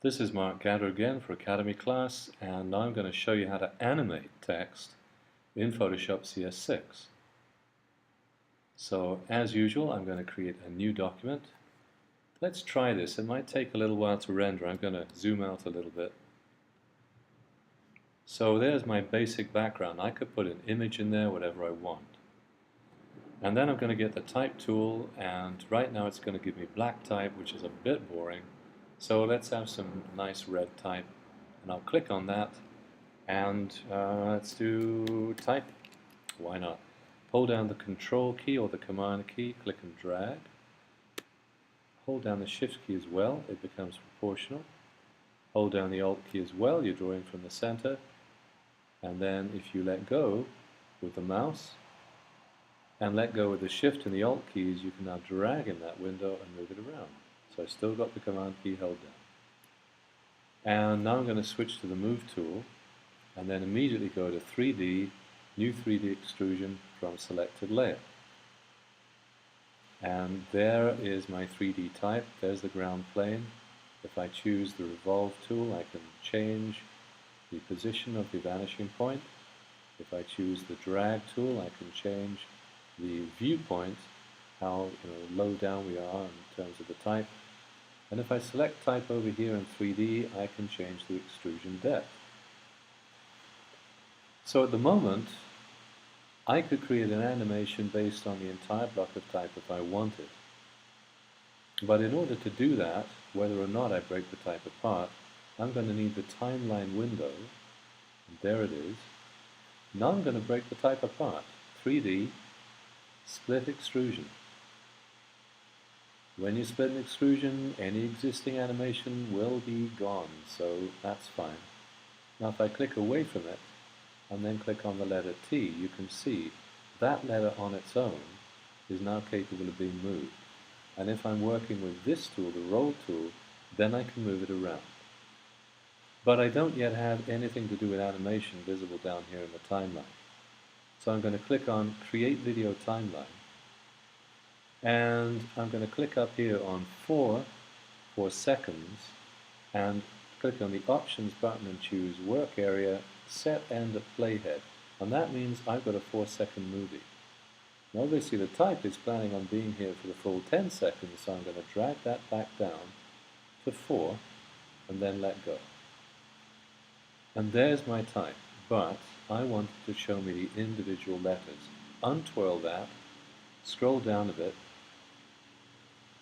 This is Mark Gatter again for Academy class, and now I'm going to show you how to animate text in Photoshop CS6. So as usual, I'm going to create a new document. Let's try this. It might take a little while to render. I'm going to zoom out a little bit. So there's my basic background. I could put an image in there, whatever I want. And then I'm going to get the type tool, and right now it's going to give me black type, which is a bit boring. So let's have some nice red type, and I'll click on that, and let's do type. Why not? Hold down the Control key or the Command key, click and drag. Hold down the Shift key as well, it becomes proportional. Hold down the Alt key as well, you're drawing from the center. And then if you let go with the mouse, and let go with the Shift and the Alt keys, you can now drag in that window and move it around. So I've still got the Command key held down. And now I'm going to switch to the Move tool, and then immediately go to 3D, New 3D Extrusion from Selected Layer. And there is my 3D type, there's the ground plane. If I choose the Revolve tool, I can change the position of the vanishing point. If I choose the Drag tool, I can change the viewpoint, how low down we are in terms of the type. And if I select type over here in 3D, I can change the extrusion depth. So at the moment, I could create an animation based on the entire block of type if I wanted. But in order to do that, whether or not I break the type apart, I'm going to need the timeline window. And there it is. Now I'm going to break the type apart. 3D, split extrusion. When you split an extrusion, any existing animation will be gone, so that's fine. Now if I click away from it, and then click on the letter T, you can see that letter on its own is now capable of being moved. And if I'm working with this tool, the Roll tool, then I can move it around. But I don't yet have anything to do with animation visible down here in the timeline. So I'm going to click on Create Video Timeline. And I'm going to click up here on 4 for seconds and click on the Options button and choose Work Area, Set End at Playhead. And that means I've got a 4-second movie. Now obviously the type is planning on being here for the full 10 seconds, so I'm going to drag that back down to 4 and then let go. And there's my type, but I want it to show me the individual letters. Untwirl that, scroll down a bit,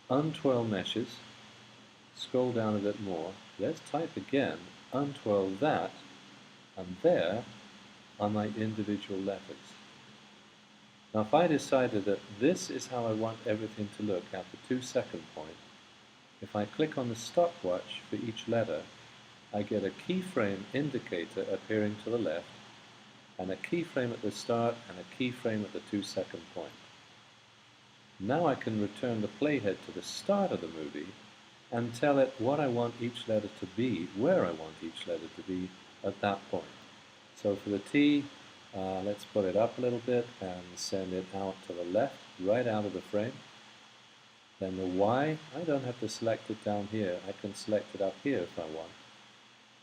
untwirl meshes, scroll down a bit more, let's type again, untwirl that, and there are my individual letters. Now if I decided that this is how I want everything to look at the 2-second point, if I click on the stopwatch for each letter, I get a keyframe indicator appearing to the left, and a keyframe at the start and a keyframe at the 2-second point. Now I can return the playhead to the start of the movie and tell it what I want each letter to be, where I want each letter to be at that point. So for the T, let's put it up a little bit and send it out to the left, right out of the frame. Then the Y, I don't have to select it down here, I can select it up here if I want.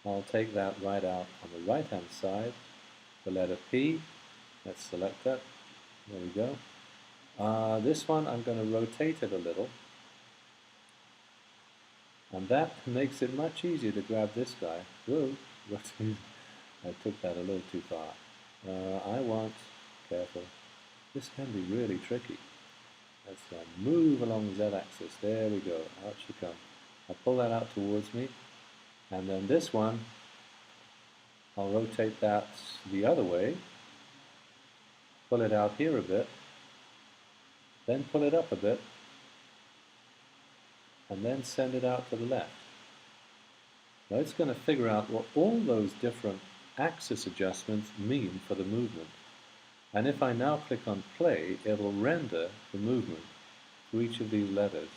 I'll take that right out on the right hand side. The letter P, let's select that, there we go. This one I'm going to rotate it a little, and that makes it much easier to grab this guy. Whoa, I took that a little too far. I want, careful, this can be really tricky. Let's move along the Z-axis, there we go, out she comes. I'll pull that out towards me, and then this one, I'll rotate that the other way, pull it out here a bit, then pull it up a bit, and then send it out to the left. Now it's going to figure out what all those different axis adjustments mean for the movement. And if I now click on play, it'll render the movement for each of these letters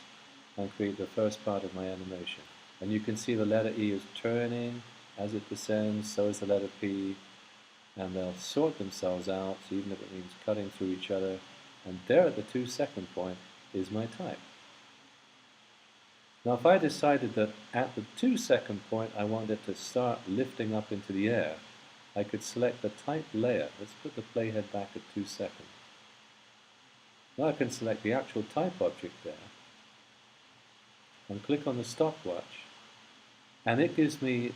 and create the first part of my animation. And you can see the letter E is turning as it descends, so is the letter P, and they'll sort themselves out, even if it means cutting through each other. And there at the 2-second point is my type. Now if I decided that at the 2-second point I wanted to start lifting up into the air, I could select the type layer. Let's put the playhead back at 2 seconds. Now I can select the actual type object there and click on the stopwatch, and it gives me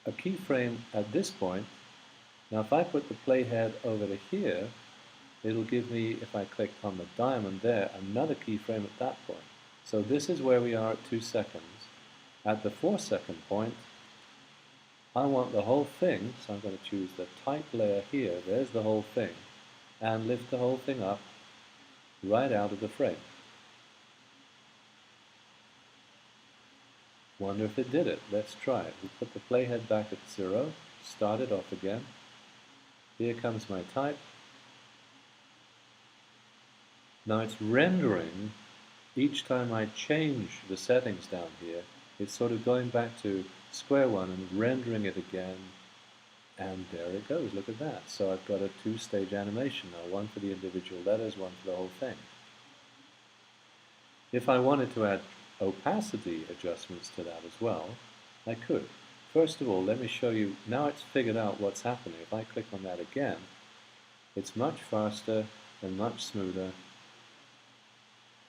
a keyframe at this point. Now if I put the playhead over to here, it'll give me, if I click on the diamond there, another keyframe at that point. So this is where we are at 2 seconds. At the 4-second point, I want the whole thing, so I'm going to choose the type layer here, there's the whole thing, and lift the whole thing up right out of the frame. Wonder if it did it. Let's try it. We put the playhead back at 0, start it off again. Here comes my type. Now it's rendering each time I change the settings down here. It's sort of going back to square one and rendering it again, and there it goes. Look at that. So I've got a 2-stage animation now, one for the individual letters, one for the whole thing. If I wanted to add opacity adjustments to that as well, I could. First of all, let me show you, now it's figured out what's happening. If I click on that again, it's much faster and much smoother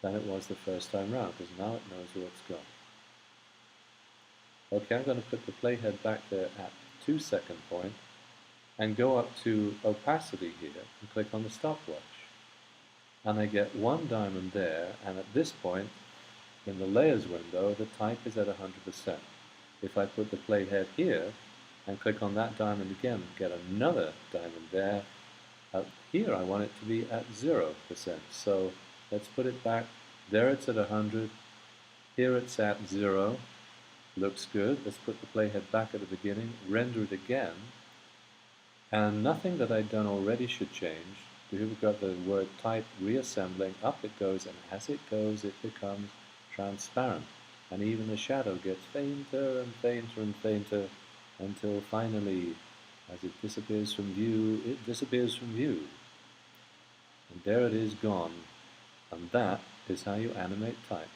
than it was the first time round, because now it knows where it's gone. Okay, I'm going to put the playhead back there at 2-second point and go up to opacity here and click on the stopwatch. And I get one diamond there, and at this point in the layers window the type is at 100%. If I put the playhead here and click on that diamond again, get another diamond there. Here I want it to be at 0%. So let's put it back. There it's at 100. Here it's at 0. Looks good. Let's put the playhead back at the beginning, render it again, and nothing that I'd done already should change. Here we've got the word type reassembling. Up it goes, and as it goes it becomes transparent, and even the shadow gets fainter and fainter and fainter until finally, as it disappears from view, it disappears from view. And there it is gone. And that is how you animate type.